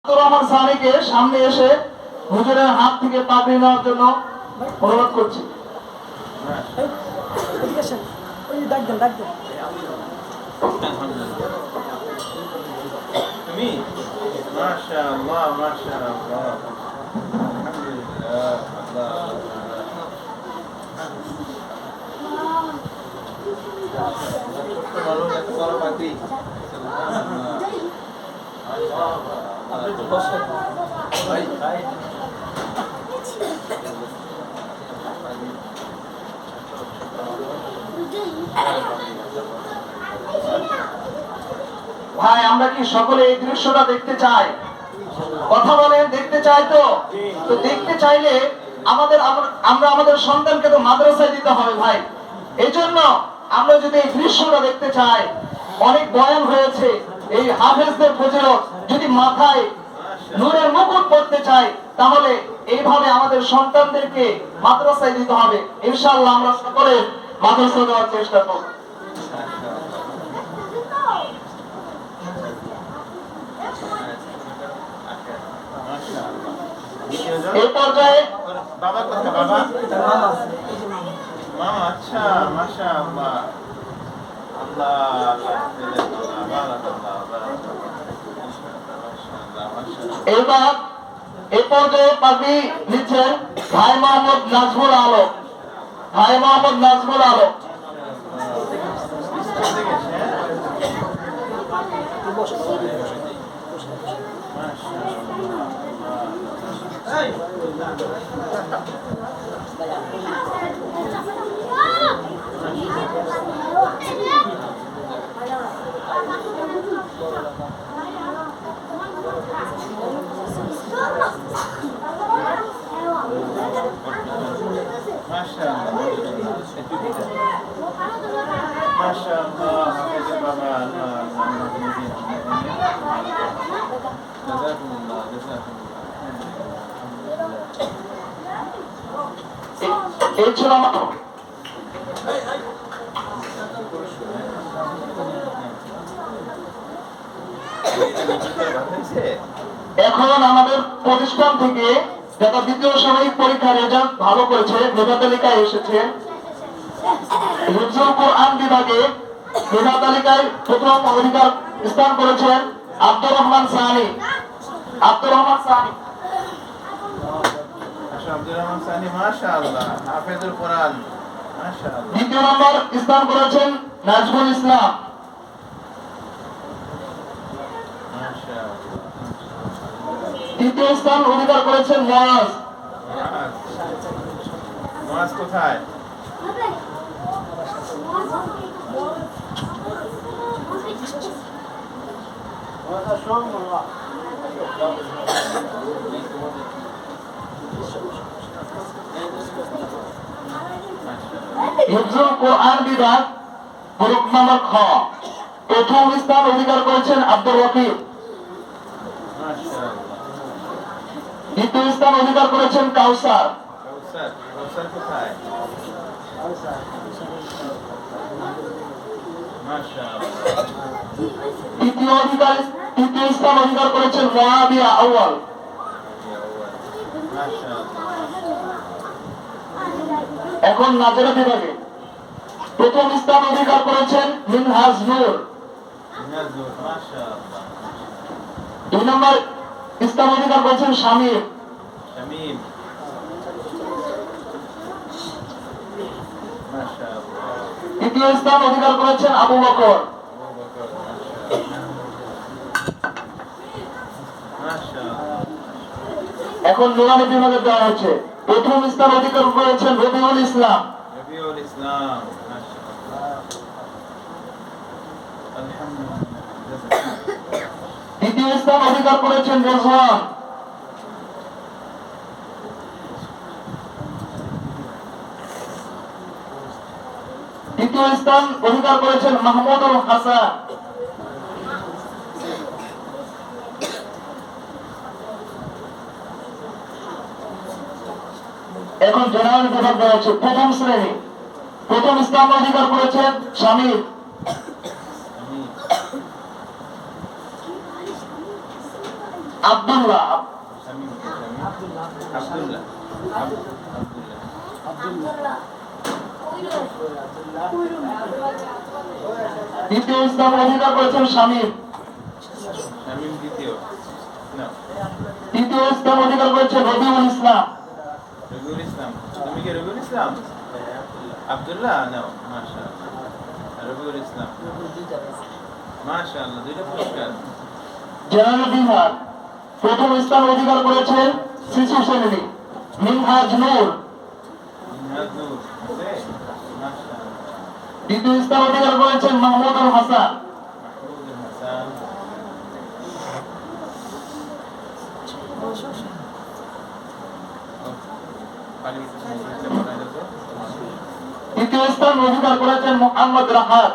রহমান সানিকে সামনে এসে হুজুরের হাত থেকে পাগড়ি নেওয়ার জন্য অনুরোধ করছি। তুমি মাশাআল্লাহ মাশাআল্লাহ আলহামদুলিল্লাহ আল্লাহ এত বড় পাগড়ি ভাই ভাই ভাই আমরা কি সকলে এই দৃশ্যটা দেখতে চাই? কথা বলেন, দেখতে চাই তো? তো দেখতে চাইলে আমরা আমাদের সন্তানকে তো মাদ্রাসায় দিতে হবে ভাই। এই জন্য আমরা যদি এই দৃশ্যটা দেখতে চাই, অনেক বয়ান হয়েছে, এই হাফেজদের ফজিলত যদি মাথায় নূরের মুকুট পড়তে চাই, তাহলে এইভাবে আমাদের সন্তানদেরকে মাদ্রাসায় দিতে হবে। ইনশাআল্লাহ আমরা সকলে মাদ্রাসা দেওয়ার চেষ্টা করব। এই পর্যায়ে বাবা কোথায়? বাবা মামা আচ্ছা মাশাআল্লাহ আল্লাহ এবার এই পর্যায়ে পাগড়ি নিচ্ছেন ভাই মোহাম্মদ নাজমুল আলম। ভাই মোহাম্মদ নাজমুল আলম এই ছিল আমার। এখন আমাদের প্রতিষ্ঠান থেকে যারা দ্বিতীয় সাময়িক পরীক্ষার রেজাল্ট ভালো করেছে, মেধা তালিকায় এসেছে, হিফজুল কোরআন বিভাগে মেধা তালিকায় প্রথম অধিকার স্থান করেছেন আব্দুর রহমান সানি। আব্দুর রহমান সানি মাশাআল্লাহ হাফেজুল কোরআন মাশাআল্লাহ। দ্বিতীয় নম্বর স্থান করেছেন নাজমুল ইসলাম। তৃতীয় স্থান অধিকার করেছেন মুয়াজ। মুয়াজ কোথায়? হিফজুল কোরআন বিভাগ গ্রুপ নম্বর খ প্রথম স্থান অধিকার করেছেন আব্দুর রকিব। দ্বিতীয় স্থান অধিকার করেছেন কাউসার। তৃতীয় স্থান অধিকার করেছেন মুআবিয়া আউয়াল। এখন নাজেরা বিভাগে প্রথম স্থান অধিকার করেছেন মিনহাজ নূর। দুই নম্বর স্থান অধিকার করেছেন শামীম। তৃতীয় স্থান অধিকার করেছেন আবু বকর। এখন নুরানি বিভাগে দেওয়া হচ্ছে। প্রথম স্থান অধিকার করেছেন রবিউল ইসলাম। দ্বিতীয় স্থান অধিকার করেছেন রেজওয়ান। তৃতীয় স্থান অধিকার করেছেন মাহমুদুল হাসান। এখন জেনারেল বিভাগ দেওয়া হচ্ছে। প্রথম শ্রেণী প্রথম স্থান অধিকার করেছেন শামীম। আব্দুল্লাহ। শামীম কে? শামীম আব্দুল্লাহ। আব্দুল্লাহ। দ্বিতীয় স্থান অধিকার করেছেন শামীম। শামীম দ্বিতীয়। না, তৃতীয় স্থান অধিকার করেছেন রবিউল ইসলাম। রবিউল ইসলাম। তুমি কি রবিউল ইসলাম? আব্দুল্লাহ নাও, মাশাআল্লাহ। রবিউল ইসলাম, মাশাআল্লাহ, দুইটা পুরস্কার। জেনারেল বিভাগ প্রথম স্থান অধিকার করেছেন শিশু শ্রেণী মিনহাজ নূর। মিনহাজ নূর আছে, মাশাআল্লাহ। দ্বিতীয় স্থান অধিকার করেছেন মাহমুদুল হাসান। মাহমুদুল হাসান। পানি দিতে বলা যেত। তৃতীয় স্থান অধিকার করেছেন মোহাম্মদ রাহাত।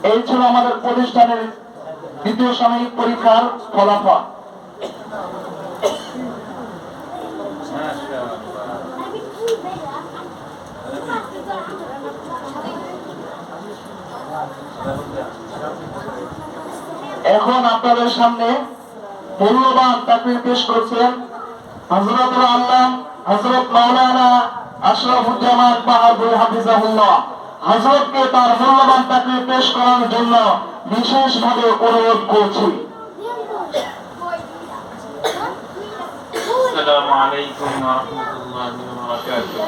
এই ছিল আমাদের প্রতিষ্ঠানের দ্বিতীয় সাময়িক পরীক্ষার ফলাফল। এখন আপনাদের সামনে মূল্যবান তাকরীর পেশ করছেন হযরতুল আল্লাহ হযরত মাওলানা আশরাফুজ্জামান বাহাদুর হাফিজাহুল্লাহ। হযরতকে তার মূল্যবান তাকরীর পেশ করার জন্য বিশেষভাবে অনুরোধ করছি। আসসালামু আলাইকুম ওয়া রাহমাতুল্লাহি ওয়া বারাকাতুহু।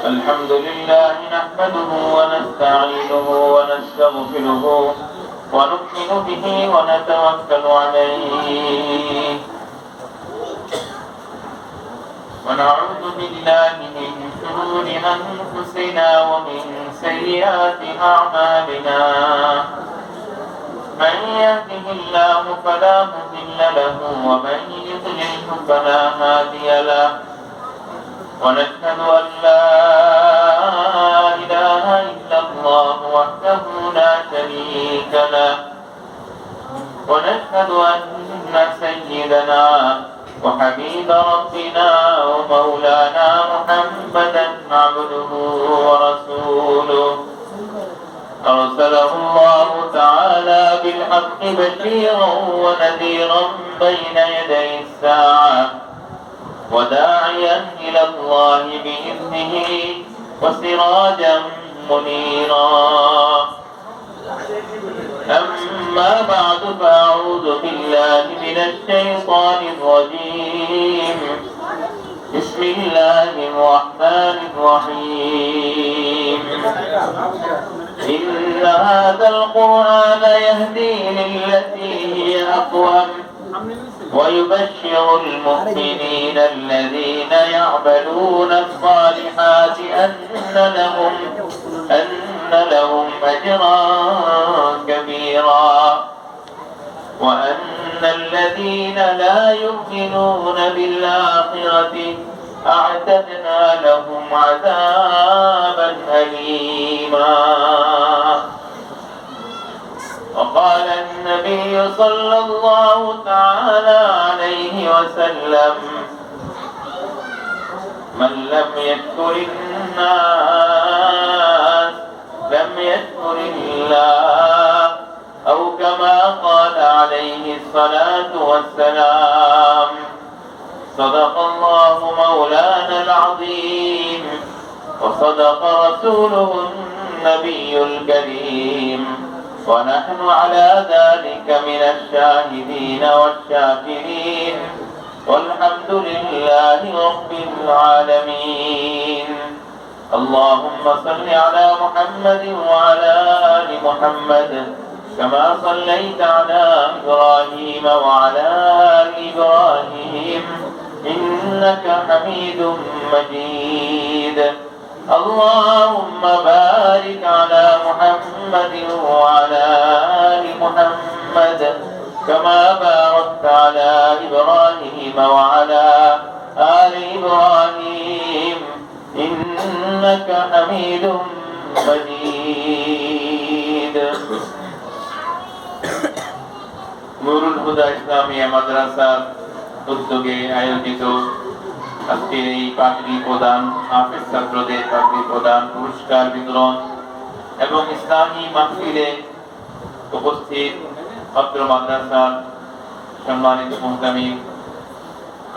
আলহামদুলিল্লাহ নাহমাদুহু ওয়া নাস্তাঈনুহু ওয়া নাস্তাগফিরুহু ওয়া নু'মিনু বিহি ওয়া নাতাওয়াক্কালু আলাইহি ওয়া না'উযু বিল্লাহি মিন শুরুরি আনফুসিনা ওয়া মিন সাইয়্যাতি আ'মালিনা। من يهده الله فلا مضل له ومن يضلله فلا هادي له ونشهد أن لا إله إلا الله وحده لا شريك له ونشهد أن سيدنا وحبيب ربنا ومولانا محمدا عبده ورسوله أرسله الله تعالى بالحق بشيرا ونذيرا بين يدي الساعة وداعيا إلى الله بإذنه وسراجا منيرا. أما بعد فأعوذ بالله من الشيطان الرجيم. بسم الله الرحمن الرحيم. إن هذا القرآن يهدي للتي هي أقوم ويبشر المؤمنين الذين يعملون الصالحات أن لهم أجرا كبيرا وأن الذين لا يؤمنون بالآخرة أعتدنا لهم عذابا أليما. وقال النبي صلى الله تعالى عليه وسلم من لم يشكر الناس لم يشكر الله أو كما قال عليه الصلاة والسلام. صدق الله مولانا العظيم وصدق رسوله النبي الكريم ونحن على ذلك من الشاهدين والشاكرين والحمد لله رب العالمين. اللهم صل على محمد وعلى آل محمد كما صليت على إبراهيم وعلى آل إبراهيم إنك حميد مجيد. اللهم بارك على محمد وعلى آل محمد كما باركت على إبراهيم وعلى آل إبراهيم إنك حميد مجيد. নুরুল হুদা ইসলামিয়া মাদ্রাসার উদ্যোগে আয়োজিত আজকের এই পাগড়ি প্রদান, হাফেজ ছাত্রদের পাগড়ি প্রদান, পুরস্কার বিতরণ এবং ইসলামী মাহফিলে উপস্থিত অত্র মাদ্রাসার সম্মানিত মুহতামিম,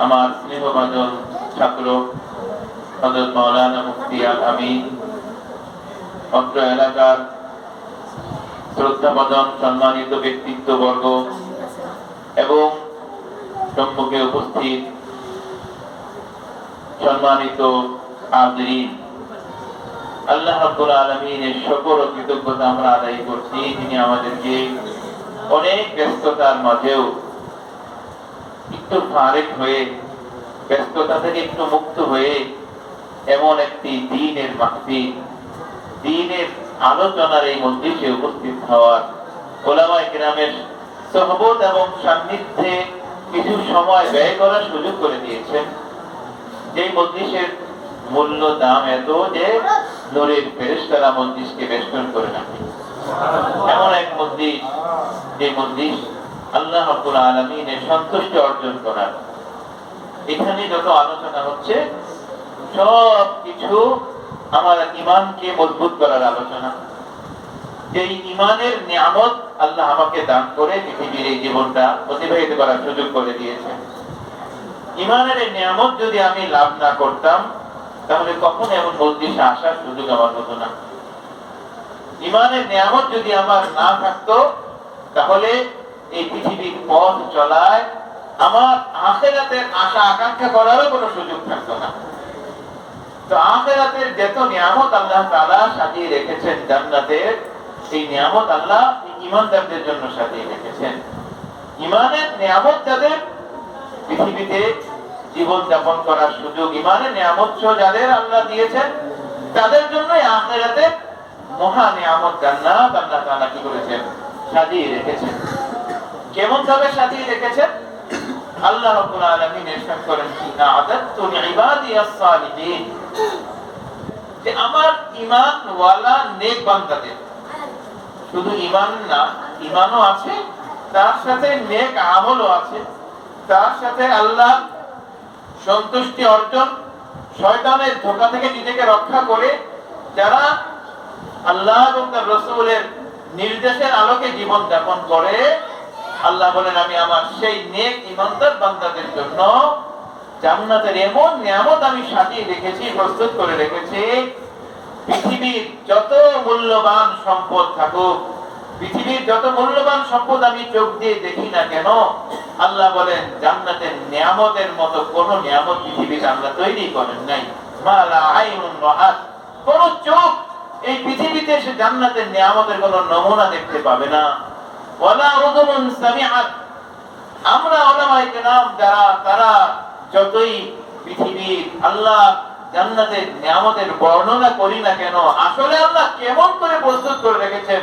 আমার স্নেহভাজন ছাত্র হযরত মাওলানা মুফতি আল আমিন, অত্র এলাকার শ্রদ্ধাভাজন সম্মানিত ব্যক্তিত্ববর্গ এবং সম্মুখে উপস্থিত সম্মানিত হাজিরিন, আল্লাহ রাব্বুল আলামিনের শুকর ও কৃতজ্ঞতা আমরা আদায় করছি। তিনি আমাদেরকে অনেক ব্যস্ততার মাঝেও একটু ফারেক হয়ে, ব্যস্ততা থেকে একটু মুক্ত হয়ে এমন একটি দ্বীনের মাহফিল, দ্বীনের আলোচনার এই মজলিসে উপস্থিত হওয়ার, ওলামায়ে কেরামের সোহবত এবং সান্নিধ্যে কিছু সময় ব্যয় করার সুযোগ করে দিয়েছেন। যে মজলিসের মূল্য দাম এত যে নূরের ফেরেশতারা মজলিসকে বেষ্টন করে রাখে, এমন এক মজলিস, যে মজলিস আল্লাহ রাব্বুল আলামিনের সন্তুষ্টি অর্জন করার। এখানে যত আলোচনা হচ্ছে সব কিছু আমার ঈমানকে মজবুত করার আলোচনা। যেই ঈমানের নিয়ামত আল্লাহ আমাকে দান করে পৃথিবীর এই জীবনটা অতিবাহিত করার সুযোগ করে দিয়েছেন। ঈমানের এই নিয়ামত যদি আমি লাভ না করতাম তাহলে কখনো এমন মজলিসে আসার সুযোগ আমার হতো না। ঈমানের নিয়ামত যদি আমার না থাকতো তাহলে এই পৃথিবীর পথ চলায় আমার আখিরাতের আশা আকাঙ্ক্ষা করারও কোনো সুযোগ থাকতো না। তো আখিরাতের যত নিয়ামত আল্লাহ তাআলা সাজিয়ে রেখেছেন জান্নাতের, সেই নিয়ামত আল্লাহ ঈমানদারদের জন্য সাজিয়ে রেখেছেন। ঈমানের নিয়ামত যাদের পৃথিবীতে জীবন যাপন করার সুযোগ, ঈমানের নিয়ামত যাদের আল্লাহ দিয়েছেন, তাদের জন্যই আখিরাতে মহা নিয়ামত জান্নাত আল্লাহ তাআলা কি করেছেন? সাজিয়ে রেখেছেন। কেমন ভাবে সাজিয়ে রেখেছেন? আল্লাহ রাব্বুল আলামিন ইরশাদ করেন, ইন্না আদাতু লিইবাদিয়াস সালিহিন, যে আমার ঈমান ওয়ালা নেক বান্দাদের, শুধু ঈমান না, ঈমানও আছে, তার সাথে নেক আমলও আছে, তার সাথে আল্লাহ সন্তুষ্টি অর্জন, শয়তানের ধোঁকা থেকে নিজেকে রক্ষা করে যারা আল্লাহ এবং তার রাসূলের নির্দেশের আলোকে জীবন যাপন করে, আল্লাহ বলেন আমি আমার সেই নেক ঈমানদার বান্দাদের জন্য জান্নাতের এমন নিয়ামত আমি সাজিয়ে রেখেছি, প্রস্তুত করে রেখেছি। পৃথিবীর যত মূল্যবান সম্পদ থাকুক, পৃথিবীর যত মূল্যবান সম্পদ আমি চোখ দিয়ে দেখি না কেন, আল্লাহ বলেন জান্নাতের নিয়ামতের মতো কোন নিয়ামত পৃথিবীতে আল্লাহ তৈরি করেন নাই। মালা আইনুন রাআত, কোন চোখ এই পৃথিবীতে সে জান্নাতের নিয়ামতের কোন নমুনা দেখতে পাবে না। ওয়ালা উযুনুন সামিআত, আমরা উলামায়ে কেরাম যারা, তারা যতই পৃথিবীর আল্লাহ জান্নাতের নিয়ামতের বর্ণনা করি না কেন, আসলে আল্লাহ কেমন করে প্রস্তুত করে রেখেছেন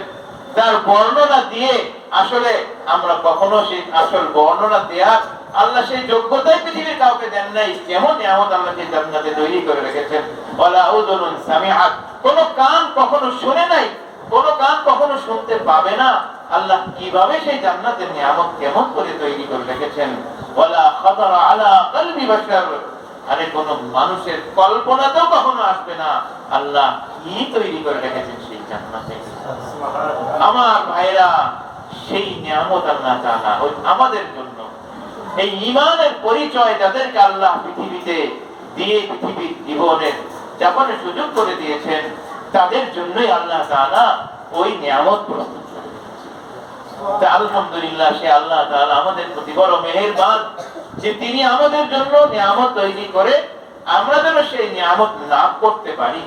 তার বর্ণনা দিয়ে আসলে আমরা কখনো সেই আসল বর্ণনা দেওয়ার আল্লাহ সেই যোগ্যতাই পৃথিবীর কাউকে দেন নাই। কেমন নিয়ামত আল্লাহ সেই জান্নাতে তৈরি করে রেখেছেন। ওয়ালা উযুনুন সামিআত, কোন কান কখনো শুনে নাই, কোন কান কখনো শুনতে পাবে না আল্লাহ কিভাবে সেই জান্নাতের নিয়ামত কেমন করে তৈরি করে রেখেছেন। ওয়ালা খাতারা আলা কলবি বাশার, আরে কোন মানুষের কল্পনাতেও কখনো আসবে না আল্লাহ কি তৈরি করে রেখেছেন সেই জান্নাতে। আমার ভাইরা, সেই নিয়ামত আল্লাহ তাআলা আমাদের জন্য, এই ঈমানের পরিচয় যাদেরকে আল্লাহ পৃথিবীতে দিয়ে পৃথিবীর জীবনের যাপনের সুযোগ করে দিয়েছেন, তাদের জন্যই আল্লাহ তাআলা ওই নিয়ামত প্রস্তুত করে দিয়েছেন। আলহামদুলিল্লাহ, সে আল্লাহ তাআলা আমাদের প্রতি বড় মেহেরবান যে তিনি আমাদের জন্য নিয়ামত তৈরি করে আমরা যেন সেই নিয়ামত লাভ করতে পারি,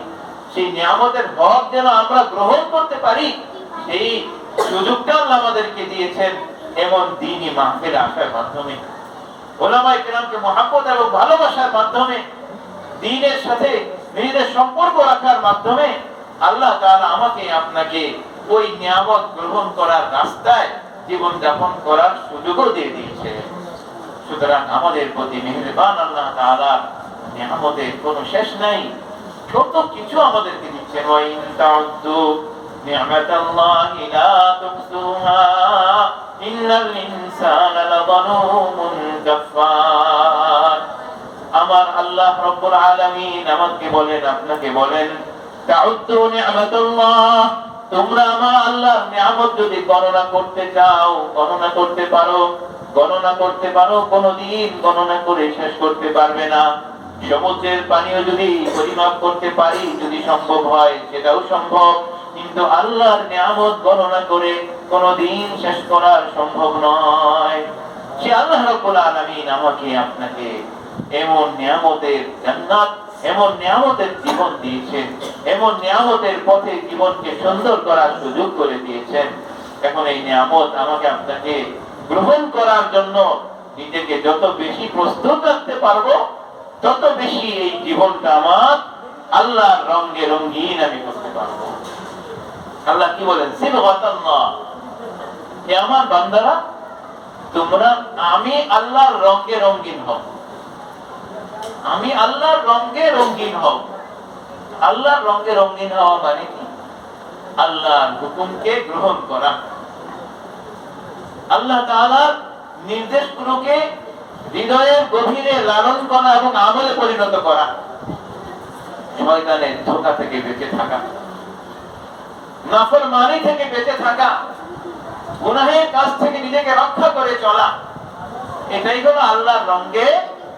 সেই নিয়ামতের হক যেন আমরা গ্রহণ করতে পারি, সেই সুযোগটা আল্লাহ আমাদেরকে দিয়েছেন এমন দ্বীনি মাহফিল আসার মাধ্যমে, উলামায়ে কেরামকে মহব্বত এবং ভালোবাসার মাধ্যমে, দ্বীনের সাথে নিজেদের সম্পর্ক রাখার মাধ্যমে আল্লাহ তাআলা আমাকে আপনাকে ওই নিয়ামত গ্রহণ করার রাস্তায় জীবন যাপন করার সুযোগও দিয়ে দিয়েছে। সুতরাং আমাদের প্রতি মেহেরবান আল্লাহ তাআলা, নিয়ামতের কোনো শেষ নাই, কত কিছু আমাদেরকে দিচ্ছেন। ওয়া ইন তাউদ্দু নি'মাতাল্লাহি লা তুহসুহা, ইন্নাল ইনসানা লাযালুমুন কাফফার। আমার আল্লাহ রাব্বুল আলামিন আমাকে বলেন, আপনাকে বলেন, তাউদ্দু নি'মাতাল্লাহ, তোমরা আমার আল্লাহর নিয়ামত যদি গণনা করতে চাও, গণনা করতে পারো, কোনদিন গণনা করে শেষ করতে পারবে না। সমুদ্রের পানিও যদি পরিমাপ করতে পারি, যদি সম্ভব হয় সেটাও সম্ভব, কিন্তু আল্লাহর নিয়ামত গণনা করে কোনদিন শেষ করা সম্ভব নয়। সে আল্লাহ রাব্বুল আলামিন আমাকে আপনাকে এমন নিয়ামতের জান্নাত, এমন নিয়ামতের জীবন দিয়েছেন, এমন নিয়ামতের পথে জীবনকে সুন্দর করার সুযোগ করে দিয়েছেন। এখন এই নিয়ামত আমাকে আপনাকে গ্রহণ করার জন্য নিজেকে যত বেশি প্রস্তুত রাখতে পারবো, তত বেশি এই জীবনটা আমার আল্লাহর রঙে রঙিন আমি করতে পারবো। আল্লাহ কি বলেন, সিবগাতাল্লাহ, হে আমার বান্দারা, তোমরা আমি আল্লাহর রঙে রঙিন হও, আমি আল্লাহর রঙে রঙিন হও। আল্লাহর রঙে রঙিন হওয়া মানে কি? আল্লাহর হুকুমকে গ্রহণ করা, আল্লাহ তাআলার নির্দেশগুলোকে হৃদয়ের গভীরে লালন করা এবং আমলে পরিণত করা, শয়তানের ধোঁকা থেকে বেঁচে থাকা, নাফরমানি থেকে বেঁচে থাকা, গুনাহের কাছ থেকে নিজেকে রক্ষা করে চলা, এটাই হলো আল্লাহর রঙে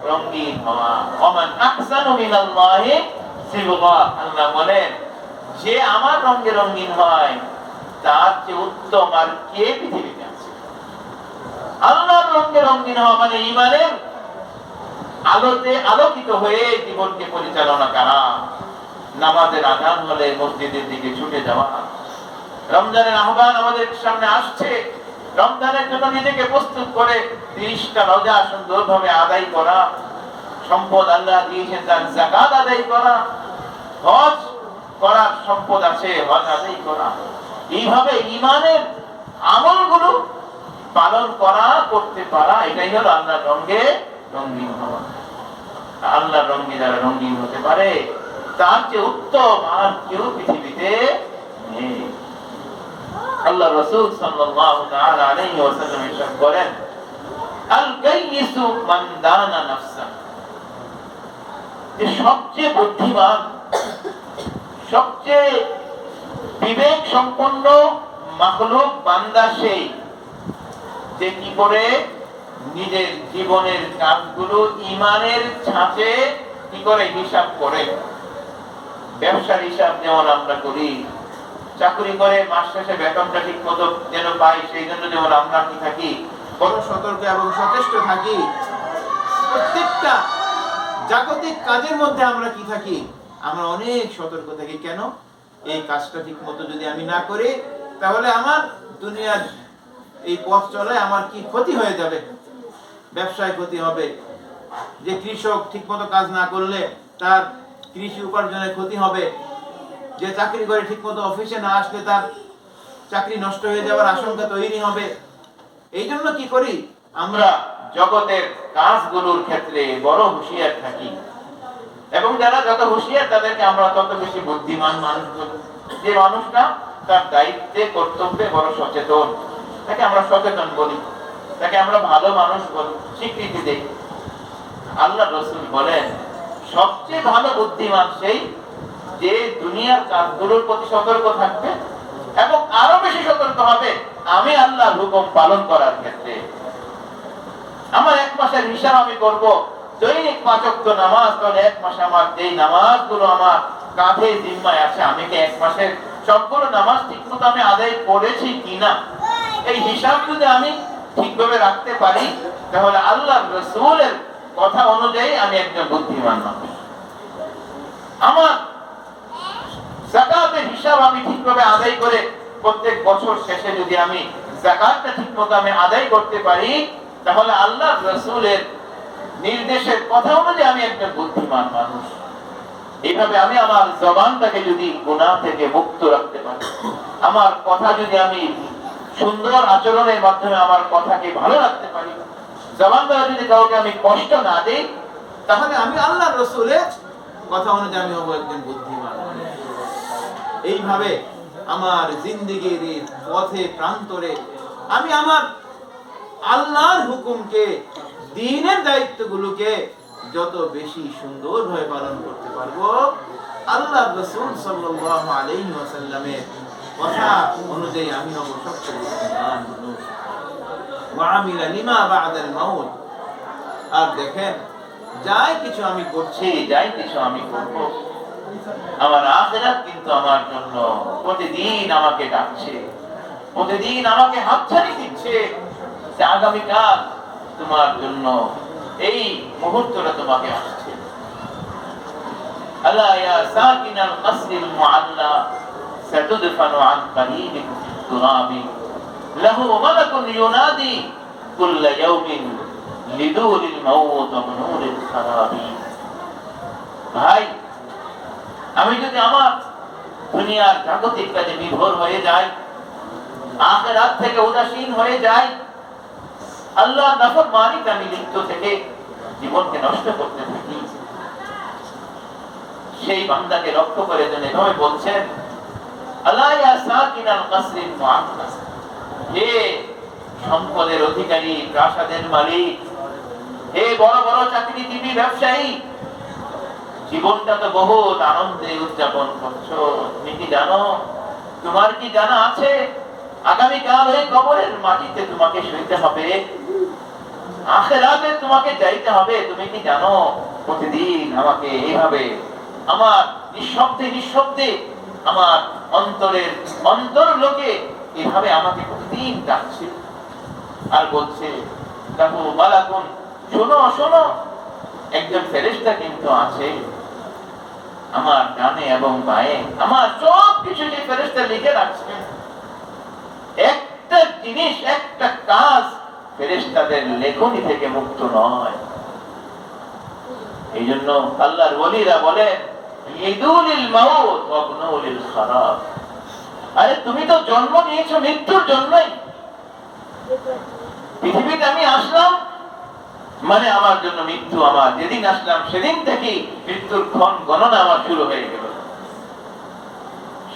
রঙিন হওয়া। ওমান আহসানু মিনাল্লাহি সিবগা, আল্লাহ বলেন, যে আমার রঙে রঙিন হয় তার চেয়ে উত্তম আর কে পৃথিবীতে আছে? আল্লাহর রঙে রঙিন হওয়া মানে ঈমানের আলোতে আলোকিত হয়ে জীবনকে পরিচালনা করা, নামাজের আযান হলে মসজিদের দিকে ছুটে যাওয়া, রমজানের আহ্বান আমাদের সামনে আসছে, রমজানের জন্য নিজেকে প্রস্তুত করে 30টা রোজা সুন্দরভাবে আদায় করা, সম্পদ আল্লাহ দিয়েছেন তার যাকাত আদায় করা, হজ করার সম্পদ আছে হজ আদায় করা, এইভাবে ঈমানের আমলগুলো পালন করা, করতে পারা, এটাই হলো আল্লাহর রঙে রঙিন হওয়া। আল্লাহর রঙে যারা রঙিন হতে পারে তার চেয়ে উত্তম আর কেউ পৃথিবীতে নেই। আল্লাহ রাসূল সাল্লাল্লাহু তাআলা আলাইহি ওয়াসাল্লাম ইরশাদ করেন, আল কাইয়িসু মান দানা নাফসা, যে সবচেয়ে বুদ্ধিমান, সবচেয়ে বিবেক সম্পন্ন মাখলুক বান্দা সেই যে কি করে নিজের জীবনের কাজগুলো ঈমানের ছাঁচে কি করে হিসাব করে। ব্যবসার হিসাব যেমন আমরা করি, চাকরি করে মাস শেষে বেতনটা ঠিক মতো যেন পাই, সেই জন্য যেমন আমরা কি থাকি বড় সতর্ক এবং সচেষ্ট থাকি, প্রত্যেকটা জাগতিক কাজের মধ্যে আমরা কি থাকি, আমরা অনেক সতর্ক থাকি। কেন? এই কাজটা ঠিক মতো যদি আমি না করি তাহলে আমার দুনিয়ার এই পথ চলে আমার কি ক্ষতি হয়ে যাবে, ব্যবসায় ক্ষতি হবে, যে কৃষক ঠিক মতো কাজ না করলে তার কৃষি উপার্জনের ক্ষতি হবে, যে চাকরি করে ঠিক মতো অফিসে না আসলে তার চাকরি নষ্ট হয়ে যাওয়ার আশঙ্কা তৈরি হবে। এই জন্য কি করি, আমরা জগতের কাজগুলোর ক্ষেত্রে বড় হুঁশিয়ার থাকি, এবং যারা যত হুঁশিয়ার তাদেরকে আমরা তত বেশি বুদ্ধিমান মানুষ বলি। যে মানুষটা তার দায়িত্বে কর্তব্যে বড় সচেতন, তাকে আমরা সচেতন বলি, তাকে আমরা ভালো মানুষ বলি, স্বীকৃতি দেই। আল্লাহ রাসূল বলেন, সবচেয়ে ভালো বুদ্ধিমান সেই যে দুনিয়ার কাজগুলোর প্রতি সতর্ক থাকবে এবং আরো বেশি সতর্ক হবে আমি আল্লাহর হুকুম পালন করার ক্ষেত্রে। আমার এক মাসের হিসাব আমি করব, দৈনিক 5 ওয়াক্ত নামাজ, তাহলে এক মাসে আমার যেই নামাজগুলো আমার কাঁধে জিম্মায় আছে, আমি কি এক মাসের সবগুলো নামাজ ঠিকমতো আমি আদায় করেছি কিনা, এই হিসাব যদি আমি ঠিকভাবে রাখতে পারি তাহলে আল্লাহর রাসূলের কথা অনুযায়ী আমি একজন বুদ্ধিমান মানুষ। আমার যাকাতের হিসাব আমি ঠিকভাবে আদায় করে প্রত্যেক বছর শেষে যদি আমি যাকাতটা ঠিকমতো আমি আদায় করতে পারি তাহলে আল্লাহর রাসূলের নির্দেশের কথা অনুযায়ী আমি একজন বুদ্ধিমান মানুষ। এইভাবে আমি আমার জবানটাকে যদি গুনাহ থেকে মুক্ত রাখতে পারি, আমার কথা যদি আমি সুন্দর আচরণের মাধ্যমে আমার কথাকে ভালো রাখতে পারি, জবান দ্বারা যদি কাউকে আমি কষ্ট না দেই, তাহলে আমি আল্লাহর রাসূলের কথা অনুযায়ী আমি হব একজন বুদ্ধিমান। এইভাবে আমার জিন্দেগির পথে প্রান্তরে আমি আমার আল্লাহর হুকুমকে, দ্বীনের দায়িত্বগুলোকে যত বেশি সুন্দরভাবে পালন করতে পারবো, আল্লাহ রাসূল সাল্লাল্লাহু আলাইহি ওয়াসাল্লামের কথা অনুযায়ী আমি হব সবচেয়ে বুদ্ধিমান মানুষ। ওয়া আমিলা লিমা বা'দাল মাউত। আর দেখেন, যাই কিছু আমি করছি, যাই কিছু আমি করব, আমার আখিরাত কিন্তু আমার জন্য প্রতিদিন আমাকে ডাকছে, প্রতিদিন আমাকে হাতছানি দিচ্ছে যে আগামীকাল তোমার জন্য এই মুহূর্তটা তোমাকে আসছে। আলা ইয়া সাকিনাল কসরিল মুআল্লা সাতুদফানু আন করিবিন ফিত তুরাবি লাহু মালাকুন ইউনাদি কুল্লা ইয়াউমিন লিদুলিল মাউত ওয়া নুরিল খারাবি। ভাই, আমি যদি আমার দুনিয়ার জাগতিক কাজে বিভোর হয়ে যাই, আখিরাত থেকে উদাসীন হয়ে যাই, আল্লাহ নাফরমানিতে আমি লিপ্ত থেকে জীবনকে নষ্ট করতে থাকি, সেই বান্দাকে লক্ষ্য করে যেন এভাবে বলছেন, আলা ইয়া সাকিনাল কসরিল মুআল্লা, হে সম্পদের অধিকারী, প্রাসাদের মালিক, হে বড় বড় চাকরিজীবী ব্যবসায়ী, জীবনটা তো বহুত আনন্দে উদযাপন করছো, তুমি কি জানো, তোমার কি জানা আছে আগামীকাল ওই কবরের মাটিতে তোমাকে শুইতে হবে, আখিরাতে তোমাকে যাইতে হবে। তুমি কি জানো প্রতিদিন আমাকে এইভাবে আমার নিঃশব্দে নিঃশব্দে আমার অন্তরের অন্তরলোকে এইভাবে আমাকে প্রতিদিন ডাকছে আর বলছে, লাহু মালাকুন, শোনো শোনো, একজন ফেরেশতা কিন্তু আছে আমার ডানে এবং বায়ে, আমার সব কিছু যে ফেরেশতা লিখে রাখছেন। একটা জিনিস, একটা কাজ ফেরেশতাদের লেখনী থেকে মুক্ত নয়। এই জন্য আল্লাহর ওলিরা বলেন, লিদুলিল মাউত ওয়া বুনুলিল খারাব। আরে তুমি তো জন্ম নিয়েছো মৃত্যুর জন্যই। পৃথিবীতে আমি আসলাম মানে আমার জন্য মৃত্যু, আমার যেদিন আসলাম সেদিন থেকে মৃত্যুর ক্ষণ গণনা আমার শুরু হয়ে গেল।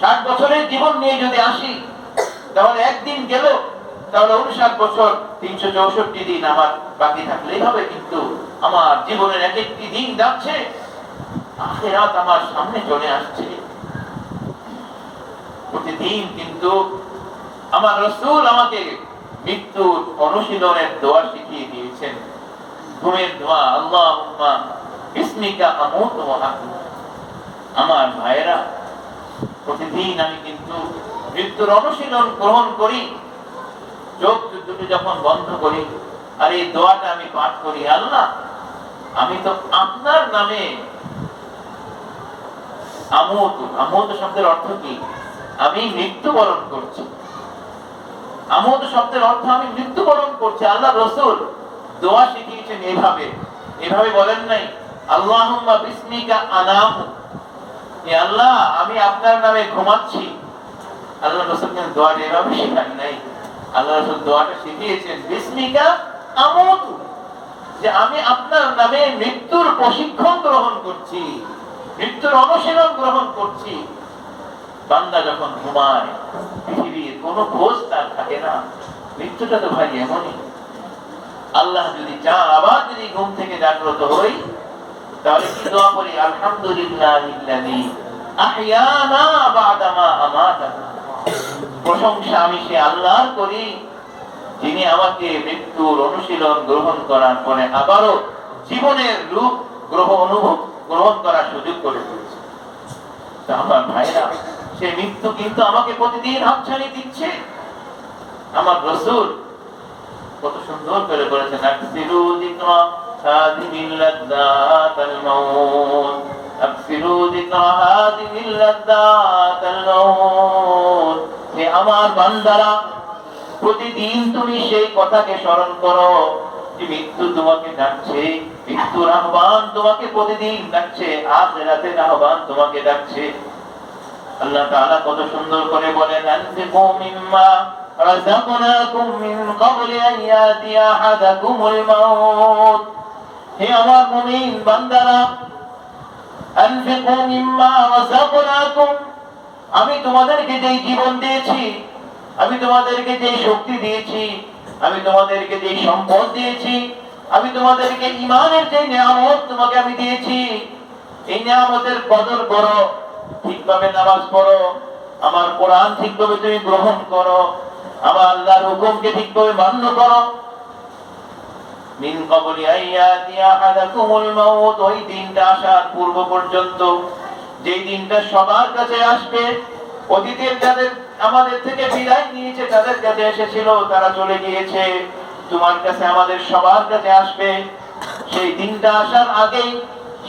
60 বছরের জীবন নিয়ে যদি আসি, তাহলে একদিন গেল, তাহলে 59 বছর 364 দিন আমার বাকি থাকলেই হবে। কিন্তু আমার জীবনের এক একটি দিন যাচ্ছে, আখিরাত আমার সামনে চলে আসছে। প্রতিদিন কিন্তু আমার রাসূল আমাকে মৃত্যুর অনুশীলনের দোয়া শিখিয়ে দিয়েছেন। ঘুমের দোয়া, আল্লাহুম্মা বিসমিকা আমুতু ওয়া আহয়া। আমার ভাইয়েরা, প্রতিদিন আমি কিন্তু মৃত্যুর অনুশীলন গ্রহণ করি। চোখ দুটি যখন বন্ধ করি আর এই দোয়াটা আমি পাঠ করি, আল্লাহ আমি তো আপনার নামে আমুতু, আমুতু শব্দের অর্থ কি? আমি মৃত্যুবরণ করছি। আমুতু শব্দের অর্থ আমি মৃত্যুবরণ করছি। আল্লাহ রাসূল দোয়া শিখিয়েছেন এভাবে, এভাবে বলেন নাই আল্লাহুম্মা বিসমিকা আনামু, হে আল্লাহ আমি আপনার নামে ঘুমাচ্ছি। আল্লাহ রাসূল কিন্তু দোয়াটা এভাবে শেখান নাই। আল্লাহ রাসূল দোয়াটা শিখিয়েছেন বিসমিকা আমুতু, যে আমি আপনার নামে মৃত্যুর প্রশিক্ষণ গ্রহণ করছি, মৃত্যুর অনুশীলন গ্রহণ করছি। বান্দা যখন ঘুমায় পৃথিবীর কোনো খোঁজ তার থাকে না। মৃত্যুটা তো ভাই এমনই, আল্লাহ যদি চান আবার যদি ঘুম থেকে জাগ্রত হই, তাহলে কি দোয়া করি? আলহামদুলিল্লাহিল্লাযী আহইয়ানা বা'দা মা আমাতানা। প্রশংসা আমি সে আল্লাহর করি যিনি আমাকে মৃত্যুর অনুশীলন গ্রহণ করার পরে আবারও জীবনের রূপ গ্রহণ করার সুযোগ করে দিয়েছে। আমার ভাইরা, সে মৃত্যু কিন্তু আমাকে প্রতিদিন হাতছানি দিচ্ছে। আমার রাসূল কত সুন্দর করে বলেছেন, আকসিরু যিকরা হাযিহিল লাযযাতাল মাউত, আকসিরু যিকরা হাযিহিল লাযযাতাল মাউত। হে আমার বান্দারা, প্রতিদিন তুমি সেই কথাকে স্মরণ করো যে মৃত্যু তোমাকে ডাকছে, মৃত্যুর আহ্বান তোমাকে প্রতিদিন ডাকছে, আখিরাতের আহ্বান তোমাকে ডাকছে। আল্লাহ তাআলা কত সুন্দর করে বলেন, আনফিকু মিম্মা রাযাকনাকুম মিন ক্বাবলি আন ইয়াতিয়া আহাদাকুমুল মাউত। হে আমার মুমিন বান্দারা, আনফিকু মিম্মা রাযাকনাকুম, আমি তোমাদেরকে যেই জীবন দিয়েছি, আমি তোমাদেরকে যেই শক্তি দিয়েছি, আমি তোমাদেরকে যে সম্পদ দিয়েছি, আমি তোমাদেরকে ঈমানের যে নিয়ামত তোমাকে আমি দিয়েছি, এই নিয়ামতের কদর করো, ঠিকভাবে নামাজ পড়ো, আমার কোরআন ঠিকভাবে তুমি গ্রহণ করো, আমার আল্লাহর হুকুমকে ঠিকভাবে মান্য করো। মিন ক্বাবলি আইয়াতি আহাদাকুমুল মাউত, ওই দিনটা আসার পূর্ব পর্যন্ত, যেই দিনটা সবার কাছে আসবে, অতীতের যাদের আমাদের থেকে বিদায় নিয়েছে তাদের কাছে এসেছিল, তারা চলে গিয়েছে, তোমার কাছে আমাদের সবার কাছে আসবে। সেই দিনটা আসার আগেই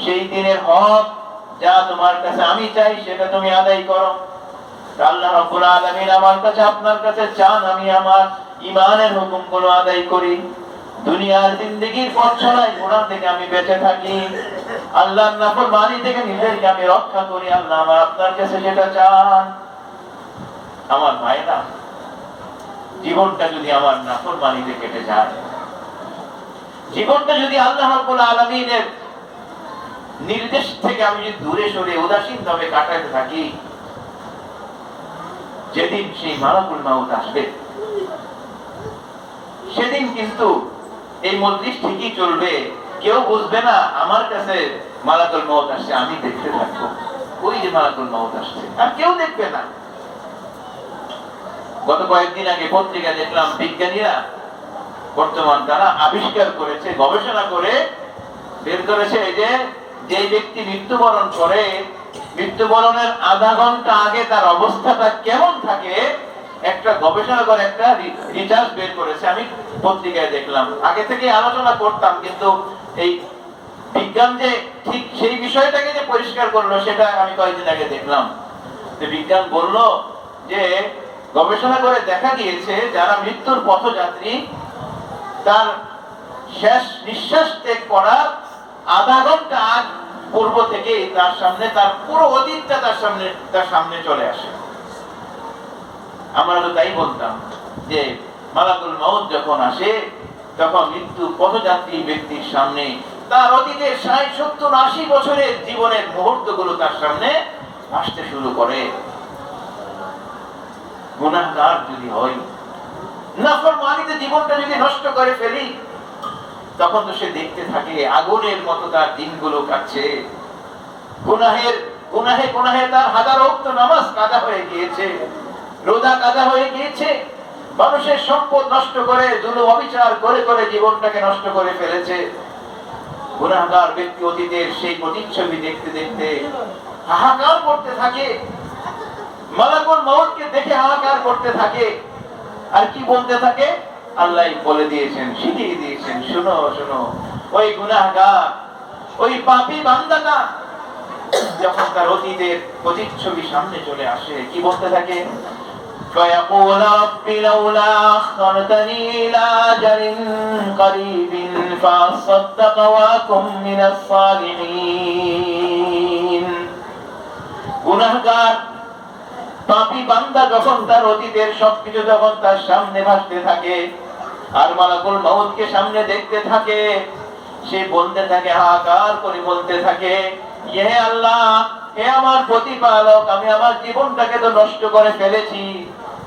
সেই দিনের হক যা তোমার কাছে আমি চাই সেটা তুমি আদায় করো। আল্লাহ রাব্বুল আলামিন আমার কাছে আপনার কাছে চান আমি আমার ঈমানের হুকুমগুলো আদায় করি, দুনিয়ার জিন্দেগীর পথ চলাই গুনাহ থেকে আমি বেঁচে থাকি, আল্লাহর নাফরমানি থেকে নিজেকে আমি রক্ষা করি। আল্লাহ আমার আপনার কাছে যেটা চান। আমার ভাইরা, জীবনটা যদি আমার নাফরমানিতে কেটে যায়, জীবনটা যদি আল্লাহ রাব্বুল আলামিনের নির্দেশ থেকে আমি যদি দূরে সরে উদাসীন ভাবে কাটাতে থাকি, যেদিন সেই মালাকুল মাউত আসবে সেদিন কিন্তু এই মজলিস ঠিকই চলবে, কেউ বুঝবে না আমার কাছে মালাকুল মাউত আসছে, আমি দেখতে থাকবো ওই যে মালাকুল মাউত আসছে, আর কেউ দেখবে না। গত কয়েকদিন আগে পত্রিকা দেখলাম বিজ্ঞানীরা বর্তমান তারা আবিষ্কার করেছে, গবেষণা করে বের করেছে যে ব্যক্তি মৃত্যুবরণ করে, মৃত্যুবরণের আধা ঘন্টা আগে তার অবস্থাটা কেমন থাকে, একটা গবেষণা করে একটা রিসার্চ বের করেছে। আমি পত্রিকায় দেখলাম, আগে থেকে আলোচনা করতাম, কিন্তু এই বিজ্ঞান যে ঠিক সেই বিষয়টাকে যে পরিষ্কার করলো সেটা আমি কয়েকদিন আগে দেখলাম। বিজ্ঞান বলল যে গবেষণা করে দেখা গিয়েছে যারা মৃত্যুর পথযাত্রী, তার শেষ নিঃশ্বাস ত্যাগ করার আধা ঘন্টা আগ পূর্ব থেকে তার সামনে তার পুরো অতীতটা তার সামনে চলে আসে। আমরা তো তাই বলতাম যে মালাকুল মাউত যখন আসে তখন মৃত্যু পথযাত্রী ব্যক্তির সামনে তার অতীতের ৬০, ৭০, ৮০ বছরের জীবনের মুহূর্তগুলো তার সামনে আসতে শুরু করে। গুনাহগার যদি হই, নাফরমানিতে জীবনটা যদি নষ্ট করে ফেলি, তখন তো সে দেখতে থাকে আগুনের মতো তার দিনগুলো কাটছে, গুনাহে তার হাজার ওয়াক্ত নামাজ কাজা হয়ে গিয়েছে, রোজা কাজা হয়ে গিয়েছে, মানুষের সম্পদ নষ্ট করে জুলুম অবিচার করে করে জীবনটাকে নষ্ট করে ফেলেছে। গুনাহগার ব্যক্তি অতীতের সেই প্রতিচ্ছবি দেখতে দেখতে হাহাকার করতে থাকে, মালাকুল মাউতকে দেখে হাহাকার করতে থাকে, আর কি বলতে থাকে? আল্লাহ বলে দিয়েছেন, শিখিয়ে দিয়েছেন, শুনো শুনো, ওই গুনাহগার, ওই পাপী বান্দাটা যখন তার অতীতের প্রতিচ্ছবি সামনে চলে আসে, কি বলতে থাকে? فيقول رب لولا أخرتني إلى أجل قريب فأصدق وأكن من الصالحين। গুনাহগার পাপী বান্দা যখন তার অতীতের সবকিছু যখন তার সামনে ভাসতে থাকে আর মালাকুল মাউতকে সামনে দেখতে থাকে, সে বলতে থাকে, হাহাকার করে বলতে থাকে, হে আল্লাহ, হে আমার প্রতিপালক, আমি আমার জীবনটাকে তো নষ্ট করে ফেলেছি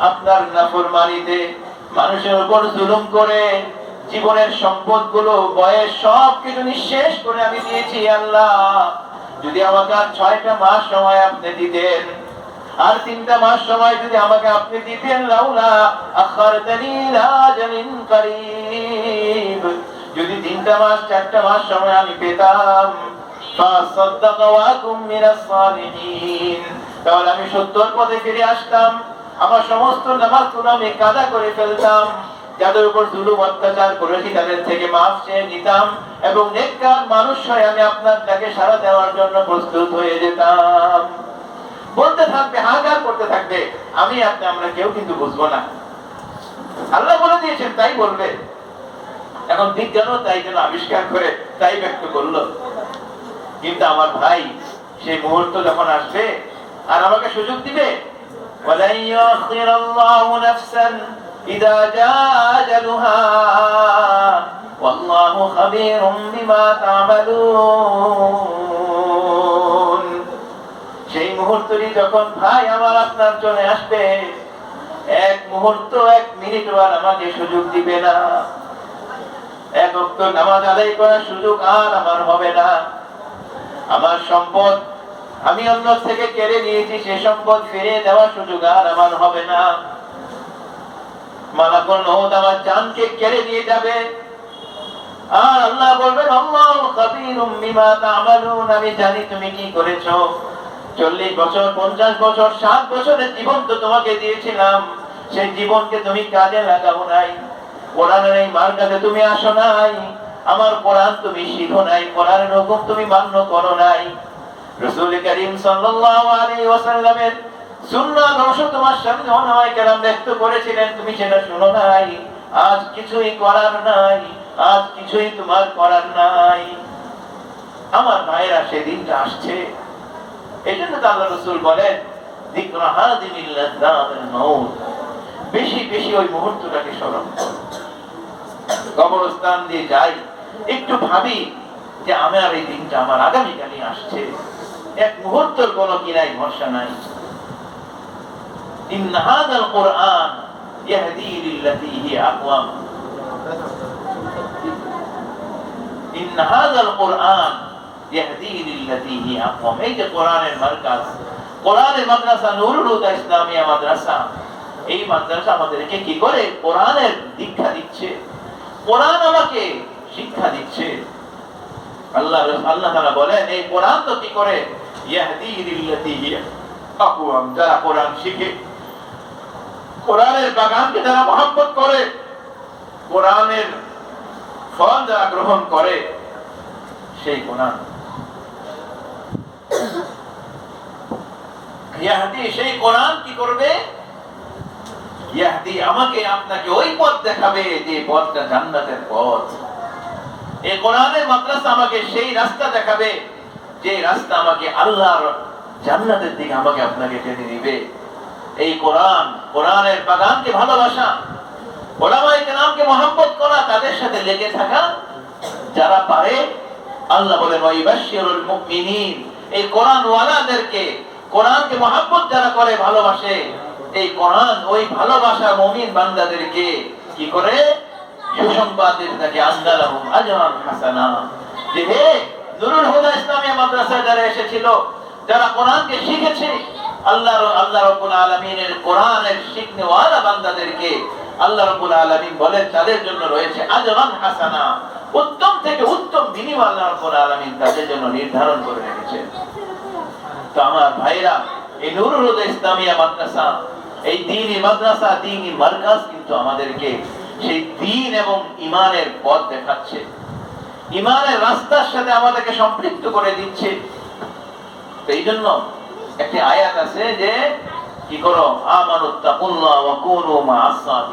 আপনার নাফরমানিতে, মানুষের উপর জুলুম করে, জীবনের সম্পদগুলো, বয়স সবকিছু নিঃশেষ করে আমি দিয়েছি। আল্লাহ, যদি আমাকে আর 6টা মাস সময় আপনি দিতেন, আর 3টা মাস সময় যদি আমাকে আপনি দিতেন, লাউলা আখারতানি ইলা আজালিন করিব, যদি 3টা মাস 4টা মাস সময় আমি পেতাম, ফাসাদদাকা ওয়া আকুম মিনাস সালিহিন, তাহলে আমি সত্যর পথে ফিরে আসতাম, আমার সমস্ত নামাজগুলো আমি কাজা করে ফেলতাম, যাদের উপর জুলুম অত্যাচার করেছি তাদের থেকে মাফ চেয়ে নিতাম, এবং নেককার মানুষ হয়ে আমি আপনার ডাকে সাড়া দেওয়ার জন্য প্রস্তুত হয়ে যেতাম। বলতে থাকবে, হাহাকার করতে থাকবে, আমরা কেউ কিন্তু বুঝবো না। আল্লাহ বলে দিয়েছেন তাই বলবে। এখন বিজ্ঞানও তাই যেন আবিষ্কার করে তাই ব্যক্ত করলো। কিন্তু আমার ভাই, সেই মুহূর্ত যখন আসবে আর আমাকে সুযোগ দিবে, ওয়ালা ইউখিরাল্লাহু নাফসান ইযা জাআ আজালুহা ওয়াল্লাহু খাবীরুম বিমা তা'মালুন। সেই মুহূর্তটি যখন ভাই আমার আপনার চলে আসবে, এক মুহূর্ত, এক মিনিট আর আমাকে সুযোগ দিবে না। এক ওয়াক্ত নামাজ আদায় করার সুযোগ আর আমার হবে না। আমার সম্পদ আমি অন্য থেকে কেড়ে নিয়েছি, সে সম্পদ ফিরে দেওয়ার সুযোগ আর আমার হবে না। মালাকুল মউত আমার জানকে কেড়ে নিয়ে যাবে, আর আল্লাহ বলবেন আল্লাহু খাবীরুম বিমা তা'মালুন, আমি জানি তুমি কি করেছো। 40 বছর, 50 বছর, 60 বছরের জীবন তো তোমাকে দিয়েছিলাম, সেই জীবনকে তুমি কাজে লাগাও নাই। কোরআনের এই মার্কাতে তুমি আসো নাই, আমার কোরআন তুমি শিখো নাই, কোরআনের হুকুম তুমি মান্য করো নাই। রাসূল করিম সাল্লাল্লাহু আলাইহি ওয়াসাল্লামের সুন্নাহ রসু তোমার সামনে ওলামায়ে কেরাম ব্যক্ত করেছিলেন, তুমি সেটা শুনো নাই। আজ কিছুই করার নাই, আজ কিছুই তোমার করার নাই। আমার ভাইরা, সেদিনটা আসছে। এই জন্য তো আল্লাহ রাসূল বলেন যিকরা হাযিমিল লাযযাতিল মাউত, বেশি বেশি ওই মুহূর্তটাকে স্মরণ করো। কবরস্থান দিয়ে যাই, একটু ভাবি যে আমার এই দিনটা আমার আগামীকালই আসছে। এক মুহূর্তের কোনো কিনাই ভরসা নাই। ইন্না হাযাল কুরআন ইয়াহদি লিল্লাতী হিয়া আকওয়াম, ইন্না হাযাল কুরআন ইয়াহদি লিল্লাতী হিয়া আকওয়াম। এই যে কোরআনের মার্কাজ, কোরআনের মাদ্রাসা, নুরুল হুদা ইসলামিয়া মাদ্রাসা, এই মাদ্রাসা আমাদেরকে কি করে কোরআনের দীক্ষা দিচ্ছে, কোরআন আমাকে শিক্ষা দিচ্ছে। আল্লাহ তাআলা বলেন এই কোরআন তো কি করে ইয়াহদি লিল্লাতী হিয়া আকওয়াম, যারা কোরআন শিখে, কোরআনের বাগানকে যারা মহব্বত করে, কোরআনের ফল যারা গ্রহণ করে, সেই কোরআন ইয়াহদি, সেই কোরআন কি করবে? ইয়াহদি, আমাকে আপনাকে ওই পথ দেখাবে যে পথটা জান্নাতের পথ। এই কোরআনের মাদ্রাসা আমাকে সেই রাস্তা দেখাবে যে রাস্তা আমাকে আল্লাহর জান্নাতের দিকে আমাকে আপনাকে টেনে নিবে। এই কোরআন, কোরআনের বাগানকে ভালোবাসা, ওলামায়ে কেরামকে মহব্বত করা, তাদের সাথে লেগে থাকা যারা পারে, আল্লাহ বলেন ওয়াইবাশশিরুল মুমিনিন, এই কোরআন ওয়ালাদেরকে, কোরআনকে মহব্বত যারা করে, ভালোবাসে, এই কোরআন ওই ভালোবাসা মুমিন বান্দাদেরকে কি করে সুসংবাদ দিতে থাকে, আনজালাহুম আজরান হাসানা। যে হে নুরুল হুদা ইসলামিয়া মাদ্রাসায় যারা এসেছিল, যারা কোরআনকে শিখেছে, আল্লাহ রাব্বুল আলামিনের কোরআনের শিখনেওয়ালা বান্দাদেরকে আল্লাহ রাব্বুল আলামিন বলেন তাদের জন্য রয়েছে আজরান হাসানা, উত্তম থেকে উত্তম বিনিময় আল্লাহ রাব্বুল আলামিন তাদের জন্য নির্ধারণ করে রেখেছেন। তো আমার ভাইরা, এই নুরুল হুদা ইসলামিয়া মাদ্রাসা, এই দ্বীনি মাদ্রাসা, দ্বীনি মারকাজ কিন্তু আমাদেরকে সেই দ্বীন এবং ঈমানের পথ দেখাচ্ছে, ঈমানের রাস্তার সাথে আমাদেরকে সম্পৃক্ত করে দিচ্ছে। তো এই জন্য একটি আয়াত আছে যে কি করো, আমানুত্তাকুল্লাহ ওয়া কুনু মা'আস সাদিকিন।